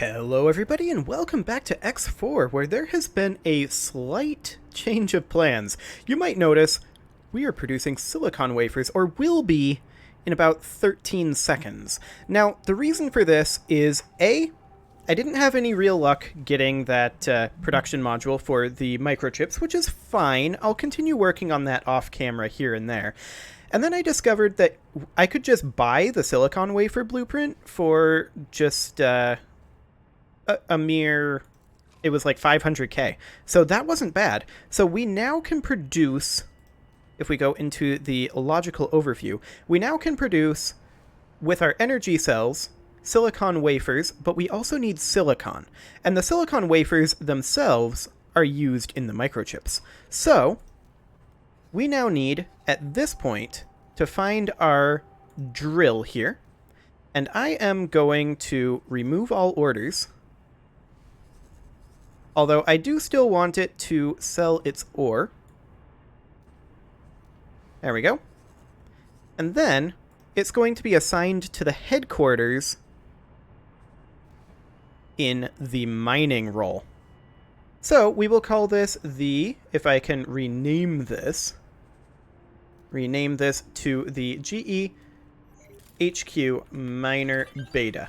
Hello everybody and welcome back to X4, where there has been a slight change of plans. You might notice we are producing silicon wafers, or will be, in about 13 seconds. Now, the reason for this is A, I didn't have any real luck getting that production module for the microchips, which is fine. I'll continue working on that off camera here and there. And then I discovered that I could just buy the silicon wafer blueprint for just a mere, it was like 500k. So that wasn't bad. So we now can produce, if we go into the logical overview, we now can produce, with our energy cells, silicon wafers, but we also need silicon. And the silicon wafers themselves are used in the microchips. So we now need, at this point, to find our drill here. And I am going to remove all orders. Although I do still want it to sell its ore. There we go. And then it's going to be assigned to the headquarters in the mining role. So we will call this the, if I can rename this to the GE HQ Miner Beta.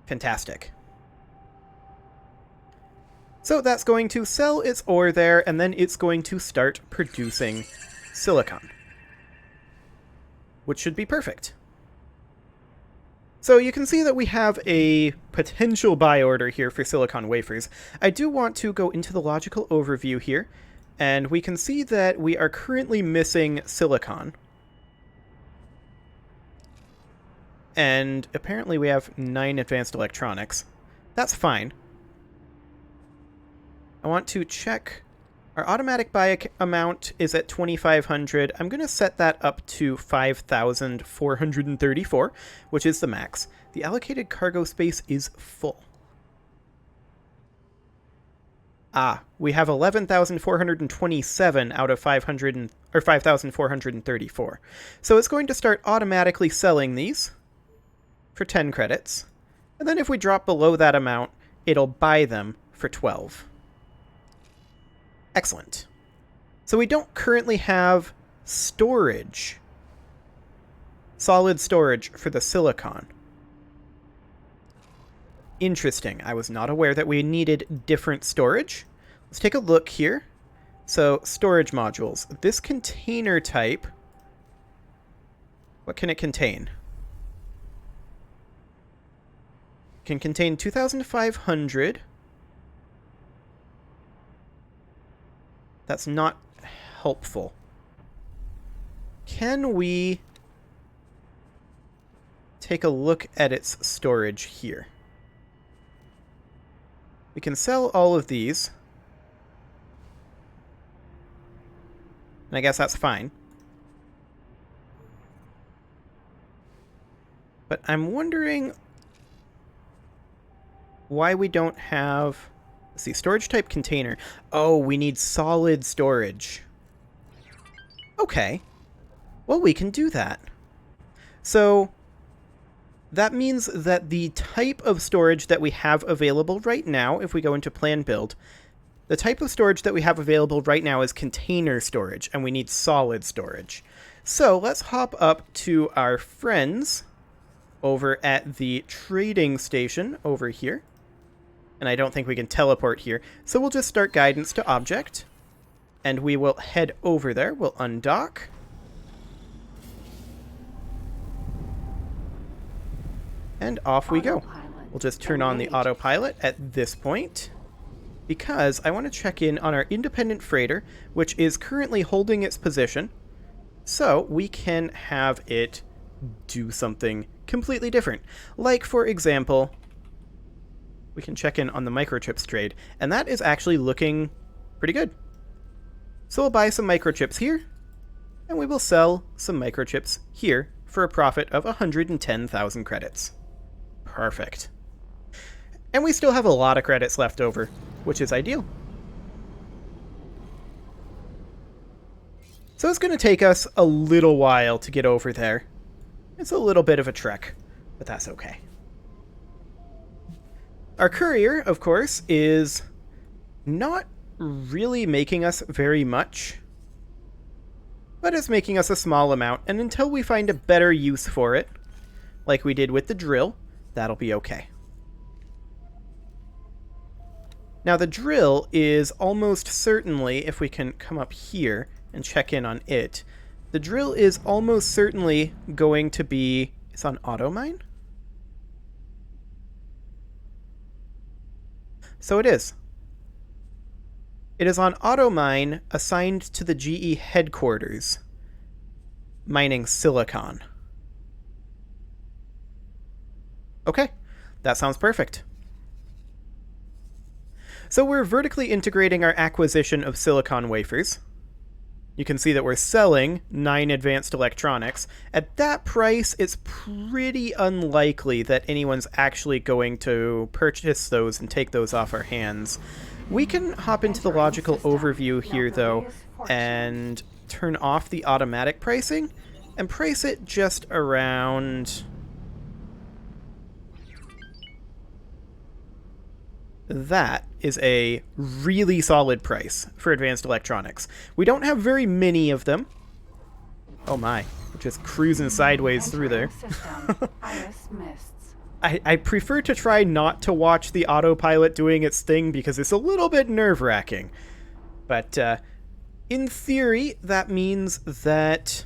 Fantastic. So that's going to sell its ore there, and then it's going to start producing silicon, which should be perfect. So you can see that we have a potential buy order here for silicon wafers. I do want to go into the logical overview here, and we can see that we are currently missing silicon. And apparently we have 9 advanced electronics. That's fine. I want to check. Our automatic buy amount is at 2,500. I'm going to set that up to 5,434, which is the max. The allocated cargo space is full. We have 11,427 out of 5,434. So it's going to start automatically selling these for 10 credits. And then if we drop below that amount, it'll buy them for 12. Excellent. So we don't currently have storage, solid storage for the silicon. Interesting. I was not aware that we needed different storage. Let's take a look here. So storage modules. This container type, what can it contain? It can contain 2,500. That's not helpful. Can we take a look at its storage here? We can sell all of these. And I guess that's fine. But I'm wondering why we don't have... Let's see, storage type container. Oh, we need solid storage. Okay. Well, we can do that. So that means that the type of storage that we have available right now, if we go into plan build, the type of storage that we have available right now is container storage, and we need solid storage. So let's hop up to our friends over at the trading station over here. And I don't think we can teleport here. So we'll just start guidance to object. And we will head over there. We'll undock. And off we go. We'll just turn on the autopilot at this point, because I want to check in on our independent freighter, which is currently holding its position, so we can have it do something completely different. Like, for example, we can check in on the microchips trade, and that is actually looking pretty good. So we'll buy some microchips here, and we will sell some microchips here for a profit of 110,000 credits. Perfect. And we still have a lot of credits left over, which is ideal. So it's going to take us a little while to get over there. It's a little bit of a trek. but that's okay. Our courier, of course, is not really making us very much, but it's making us a small amount, and until we find a better use for it, like we did with the drill, that'll be okay. Now the drill is almost certainly, if we can come up here and check in on it, the drill is almost certainly going to be... It's on auto mine? So it is. It is on auto mine assigned to the GE headquarters, mining silicon. Okay, that sounds perfect. So we're vertically integrating our acquisition of silicon wafers. You can see that we're selling 9 advanced electronics. At that price, it's pretty unlikely that anyone's actually going to purchase those and take those off our hands. We can hop into the logical overview here, though, and turn off the automatic pricing and price it just around... That is a really solid price for advanced electronics. We don't have very many of them. Oh my, we're just cruising sideways through there. I prefer to try not to watch the autopilot doing its thing because it's a little bit nerve-wracking. But in theory, that means that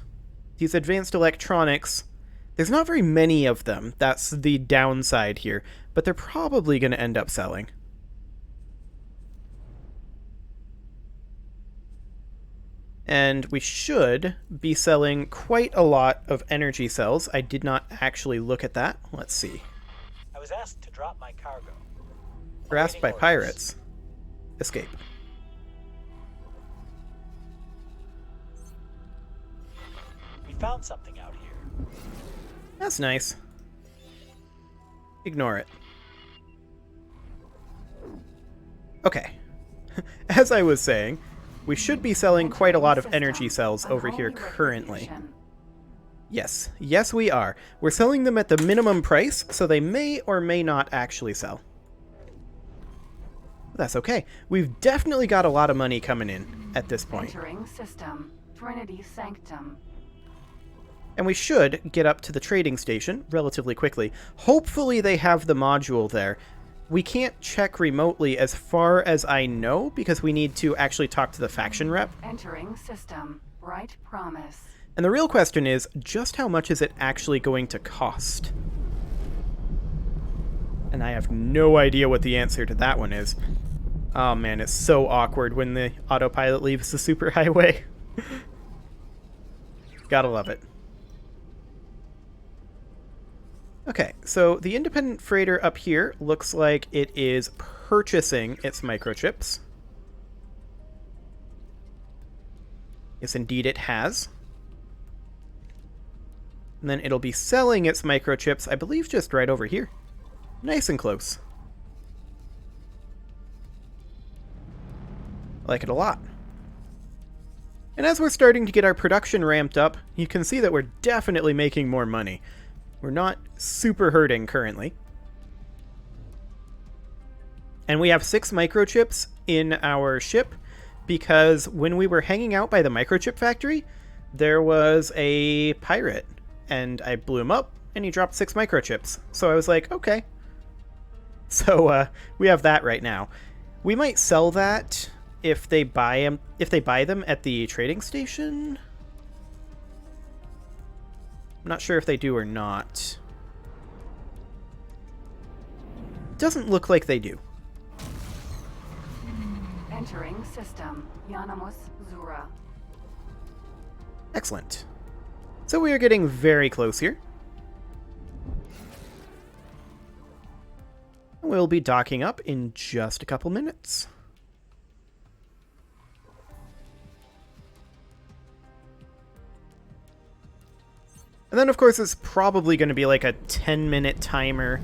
these advanced electronics, there's not very many of them. That's the downside here. But they're probably going to end up selling. And we should be selling quite a lot of energy cells. I did not actually look at that. Let's see. I was asked to drop my cargo. Harassed by pirates. Escape. We found something out here. That's nice. Ignore it. Okay. As I was saying, we should be selling quite a lot of energy cells over here currently. Yes. Yes, we are. We're selling them at the minimum price, so they may or may not actually sell. That's okay. We've definitely got a lot of money coming in at this point. Entering system. Trinity Sanctum. And we should get up to the trading station relatively quickly. Hopefully they have the module there. We can't check remotely as far as I know because we need to actually talk to the faction rep. Entering system. Bright Promise. And the real question is, just how much is it actually going to cost? And I have no idea what the answer to that one is. Oh man, it's so awkward when the autopilot leaves the superhighway. Gotta love it. Okay, so the independent freighter up here looks like it is purchasing its microchips. Yes, indeed it has. And then it'll be selling its microchips, I believe, just right over here. Nice and close. I like it a lot. And as we're starting to get our production ramped up, you can see that we're definitely making more money. We're not super hurting currently. And we have 6 microchips in our ship because when we were hanging out by the microchip factory, there was a pirate. And I blew him up, and he dropped 6 microchips. So I was like, okay. So we have that right now. We might sell that if they buy them at the trading station. I'm not sure if they do or not. Doesn't look like they do. Entering system. Yanamus Zura. Excellent. So we are getting very close here. We'll be docking up in just a couple minutes. And then, of course, it's probably going to be like a 10-minute timer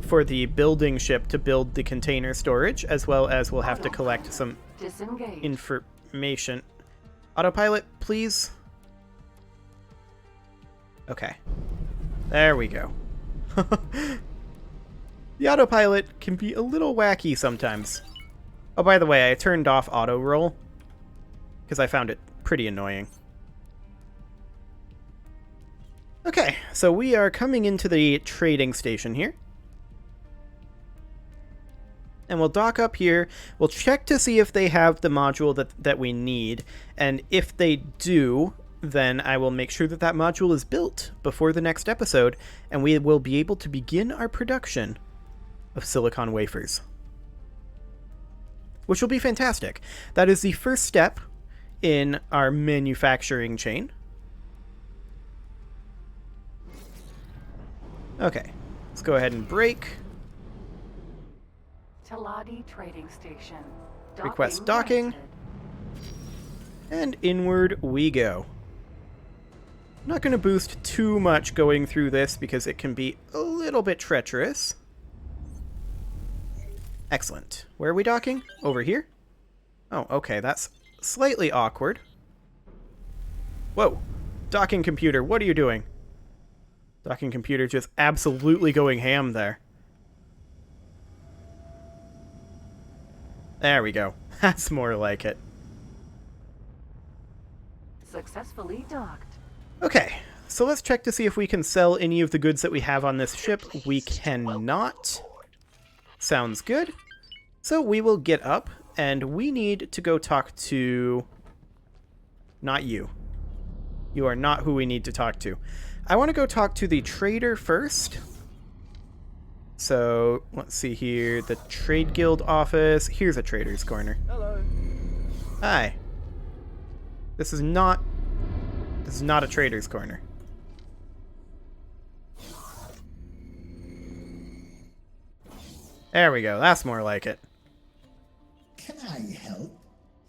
for the building ship to build the container storage, as well as we'll have to collect some information. Autopilot, please. Okay. There we go. The autopilot can be a little wacky sometimes. Oh, by the way, I turned off auto roll because I found it pretty annoying. Okay, so we are coming into the trading station here. And we'll dock up here. We'll check to see if they have the module that we need. And if they do, then I will make sure that that module is built before the next episode. And we will be able to begin our production of silicon wafers. Which will be fantastic. That is the first step in our manufacturing chain. Okay, let's go ahead and brake. Teladi Trading Station. Request docking. Granted. And inward we go. I'm not going to boost too much going through this because it can be a little bit treacherous. Excellent. Where are we docking? Over here? Oh, okay, that's slightly awkward. Whoa. Docking computer, what are you doing? Docking computer just absolutely going ham there. There we go. That's more like it. Successfully docked. Okay, so let's check to see if we can sell any of the goods that we have on this ship. We cannot. Sounds good. So we will get up, and we need to go talk to... Not you. You are not who we need to talk to. I want to go talk to the trader first. So, let's see here. The Trade Guild office. Here's a trader's corner. Hello. Hi. This is not a trader's corner. There we go. That's more like it. Can I help?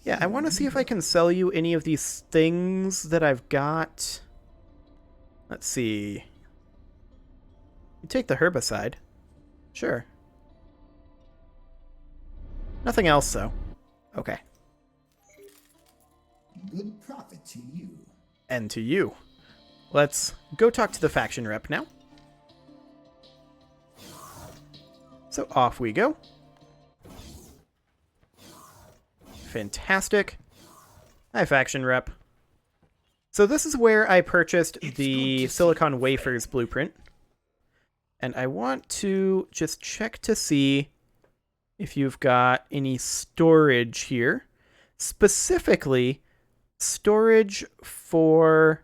Yeah, I want to see if I can sell you any of these things that I've got. Let's see. You take the herbicide. Sure. Nothing else, though. Okay. Good profit to you. And to you. Let's go talk to the faction rep now. So off we go. Fantastic. Hi, faction rep. So this is where I purchased the silicon wafers blueprint. And I want to just check to see if you've got any storage here. Specifically, storage for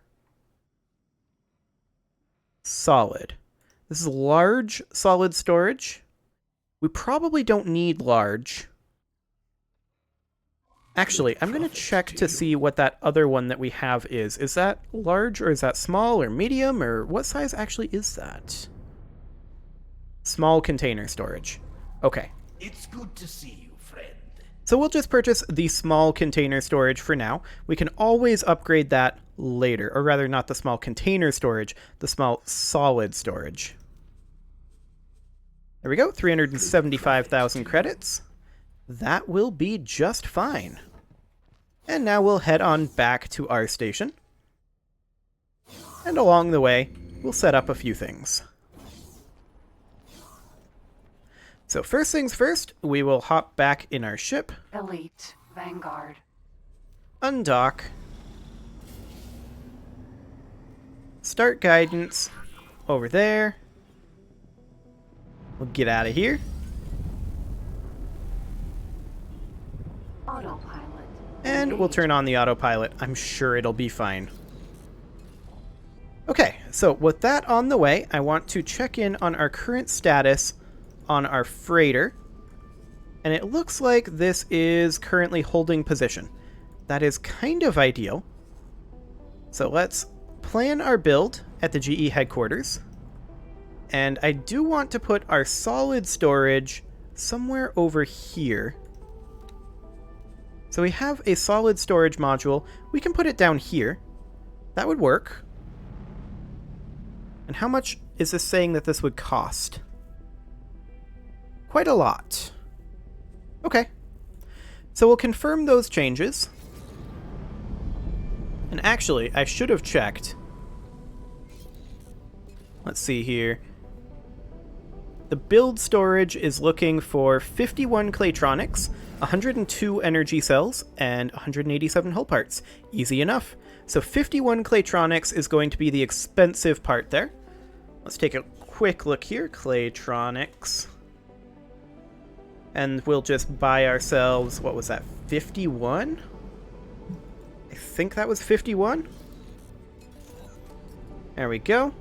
solid. This is large solid storage. We probably don't need large. Actually, I'm going to check to see what that other one that we have is. Is that large, or is that small, or medium, or what size actually is that? Small container storage. Okay. It's good to see you, friend. So we'll just purchase the small container storage for now. We can always upgrade that later, or rather not the small container storage, the small solid storage. There we go, 375,000 credits. That will be just fine. And now we'll head on back to our station. And along the way, we'll set up a few things. So first things first, we will hop back in our ship, Elite Vanguard. undock, start guidance over there. We'll get out of here. Autopilot. And we'll turn on the autopilot. I'm sure it'll be fine. Okay, so with that on the way, I want to check in on our current status on our freighter. And it looks like this is currently holding position. That is kind of ideal. So let's plan our build at the GE headquarters. And I do want to put our solid storage somewhere over here. So we have a solid storage module. We can put it down here. That would work. And how much is this saying that this would cost? Quite a lot. Okay. So we'll confirm those changes. And actually, I should have checked. Let's see here. The build storage is looking for 51 Claytronics, 102 energy cells, and 187 hull parts. Easy enough. So 51 Claytronics is going to be the expensive part there. Let's take a quick look here. Claytronics. And we'll just buy ourselves, what was that, 51? I think that was 51. There we go.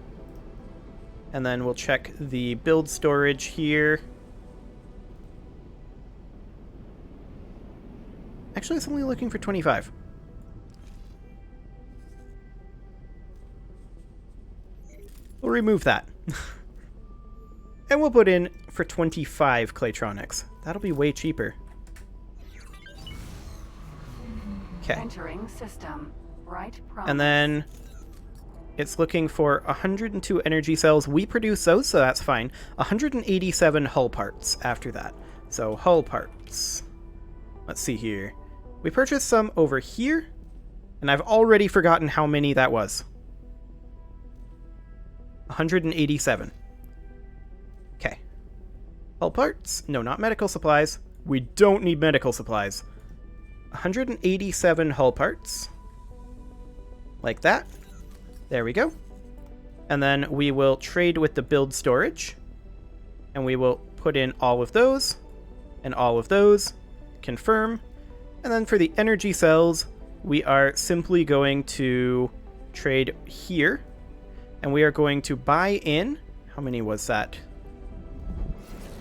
And then we'll check the build storage here. Actually, it's only looking for 25. We'll remove that. And we'll put in for 25 Claytronics. That'll be way cheaper. Okay. Entering system. Right promise. And then it's looking for 102 energy cells. We produce those, so that's fine. 187 hull parts after that. So hull parts. Let's see here. We purchased some over here, and I've already forgotten how many that was. 187. Okay. Hull parts. No, not medical supplies. We don't need medical supplies. 187 hull parts. Like that. There we go. And then we will trade with the build storage. And we will put in all of those. And all of those. Confirm. And then for the energy cells, we are simply going to trade here. And we are going to buy in... How many was that?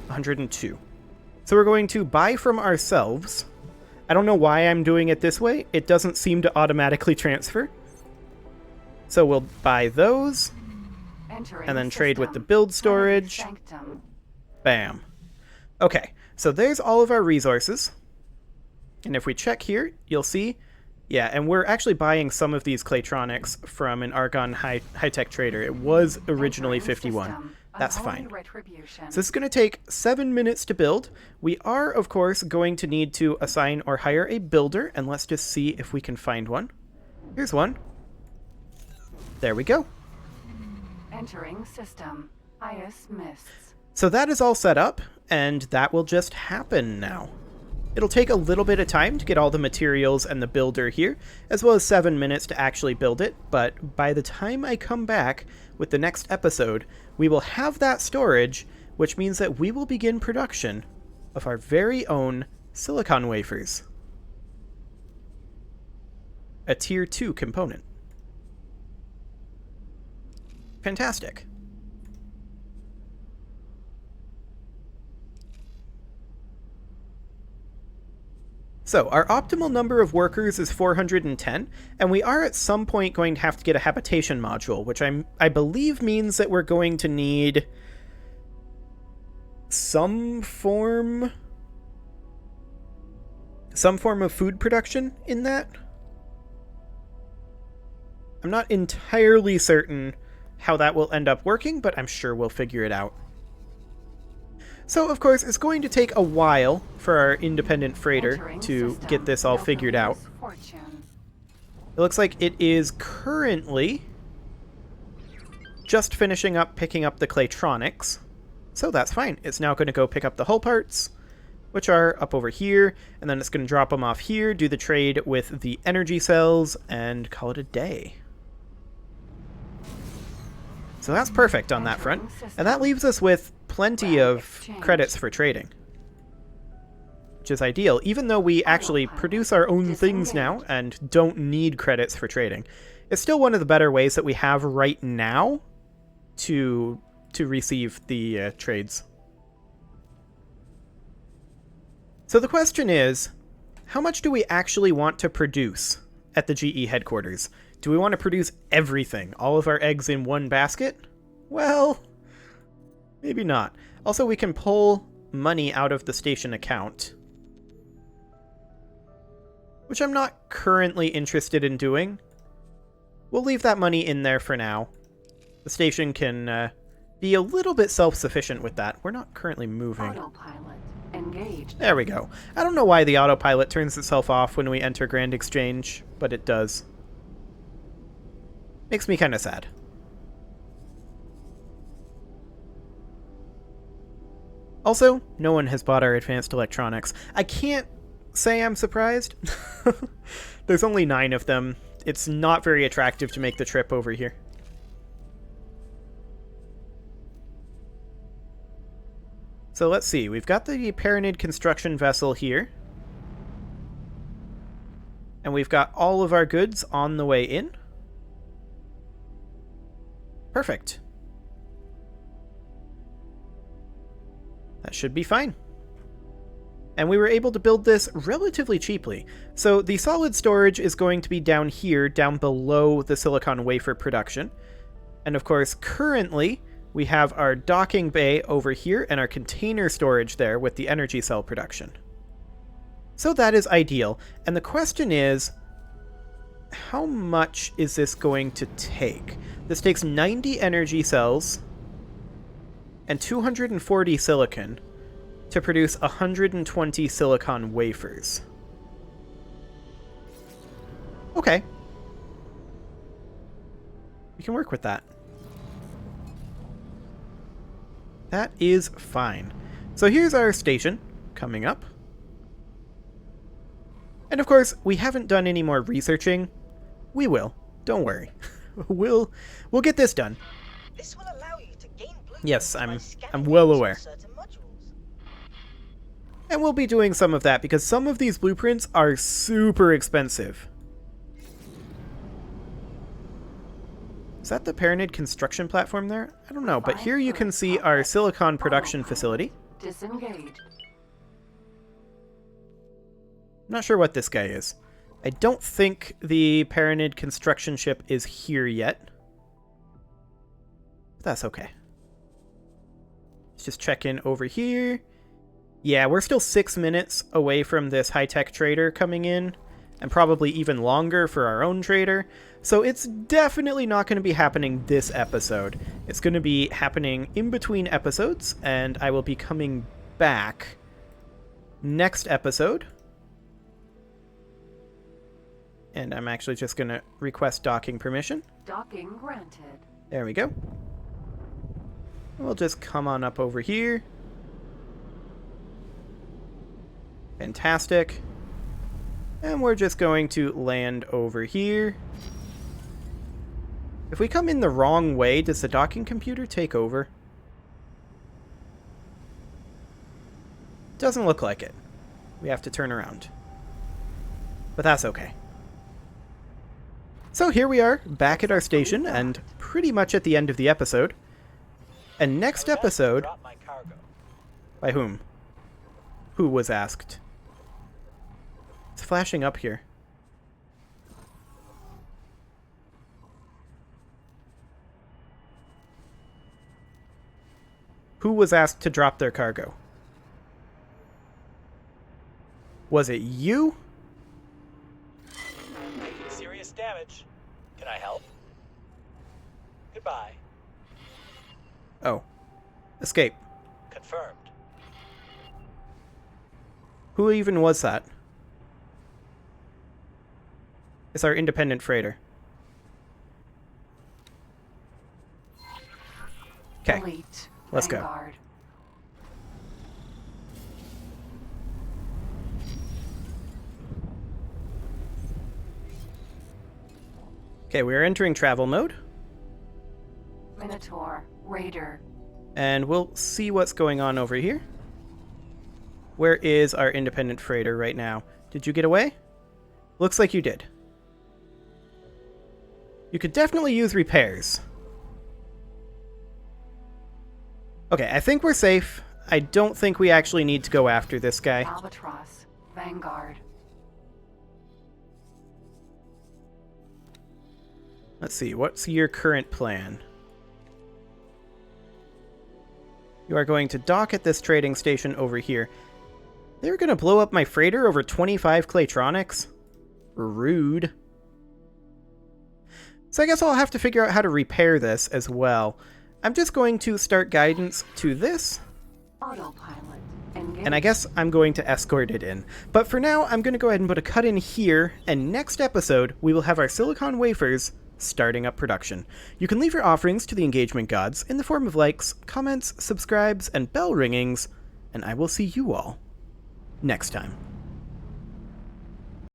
102. So we're going to buy from ourselves. I don't know why I'm doing it this way. It doesn't seem to automatically transfer. So we'll buy those. Entering And then system. trade with the build storage. Sanctum. Bam. Okay, so there's all of our resources. And if we check here, you'll see... Yeah, and we're actually buying some of these Claytronics from an Argon high-tech trader. It was originally Entering 51. system. That's Unholy fine. retribution. So this is going to take 7 minutes to build. We are, of course, going to need to assign or hire a builder, and let's just see if we can find one. Here's one. There we go. Entering system. IS mists. So that is all set up, and that will just happen now. It'll take a little bit of time to get all the materials and the builder here, as well as 7 minutes to actually build it, but by the time I come back with the next episode, we will have that storage, which means that we will begin production of our very own silicon wafers. A tier 2 component. Fantastic. So, our optimal number of workers is 410, and we are at some point going to have to get a habitation module, which I believe means that we're going to need some form of food production in that. I'm not entirely certain how that will end up working, but I'm sure we'll figure it out. So, of course, it's going to take a while for our independent freighter Entering to system. get this all figured out. Milton's fortune. It looks like it is currently just finishing up picking up the Claytronics. So that's fine. It's now going to go pick up the hull parts, which are up over here, and then it's going to drop them off here, do the trade with the energy cells, and call it a day. So that's perfect on that front. And that leaves us with plenty of credits for trading, which is ideal, even though we actually produce our own things now and don't need credits for trading. It's still one of the better ways that we have right now to receive the trades. So the question is, how much do we actually want to produce at the GE headquarters? Do we want to produce everything, all of our eggs in one basket? Well, maybe not. Also, we can pull money out of the station account, which I'm not currently interested in doing. We'll leave that money in there for now. The station can be a little bit self-sufficient with that. We're not currently moving. Autopilot engaged. There we go. I don't know why the autopilot turns itself off when we enter Grand Exchange, but it does. Makes me kind of sad. Also, no one has bought our advanced electronics. I can't say I'm surprised. There's only 9 of them. It's not very attractive to make the trip over here. So let's see. We've got the Paranid construction vessel here. And we've got all of our goods on the way in. Perfect. That should be fine. And we were able to build this relatively cheaply. So the solid storage is going to be down here, down below the silicon wafer production. And of course, currently, we have our docking bay over here and our container storage there with the energy cell production. So that is ideal. And the question is, how much is this going to take? This takes 90 energy cells and 240 silicon to produce 120 silicon wafers. Okay. We can work with that. That is fine. So here's our station coming up. And of course, we haven't done any more researching. We will. Don't worry. We'll get this done. This will allow you to gain blueprints Yes, by I'm scanning well images aware. of certain modules. And we'll be doing some of that because some of these blueprints are super expensive. Is that the Paranid construction platform there? I don't know, but here you can see our silicon production facility. Disengage. I'm not sure what this guy is. I don't think the Paranid construction ship is here yet. But that's okay. Let's just check in over here. Yeah, we're still 6 minutes away from this high-tech trader coming in, and probably even longer for our own trader. So it's definitely not going to be happening this episode. It's going to be happening in between episodes, and I will be coming back next episode. And I'm actually just going to request docking permission. Docking granted. There we go. We'll just come on up over here. Fantastic. And we're just going to land over here. If we come in the wrong way, does the docking computer take over? Doesn't look like it. We have to turn around. But that's okay. So here we are, back at our station, and pretty much at the end of the episode. And next I was asked to episode... drop my cargo. By whom? Who was asked? It's flashing up here. Who was asked to drop their cargo? Was it you? Serious damage. Can I help? Goodbye. Oh. Escape. Confirmed. Who even was that? It's our independent freighter. Okay, Elite. let's go. Vanguard. Okay, we're entering travel mode, Minotaur. Raider. and we'll see what's going on over here. Where is our independent freighter right now? Did you get away? Looks like you did. You could definitely use repairs. Okay, I think we're safe. I don't think we actually need to go after this guy. Albatross. Vanguard. Let's see, what's your current plan? You are going to dock at this trading station over here. They're going to blow up my freighter over 25 Claytronics? Rude. So I guess I'll have to figure out how to repair this as well. I'm just going to start guidance to this, Autopilot. Engage. and I guess I'm going to escort it in. But for now, I'm going to go ahead and put a cut in here, and next episode, we will have our silicon wafers starting up production. You can leave your offerings to the engagement gods in the form of likes, comments, subscribes, and bell ringings and I will see you all next time.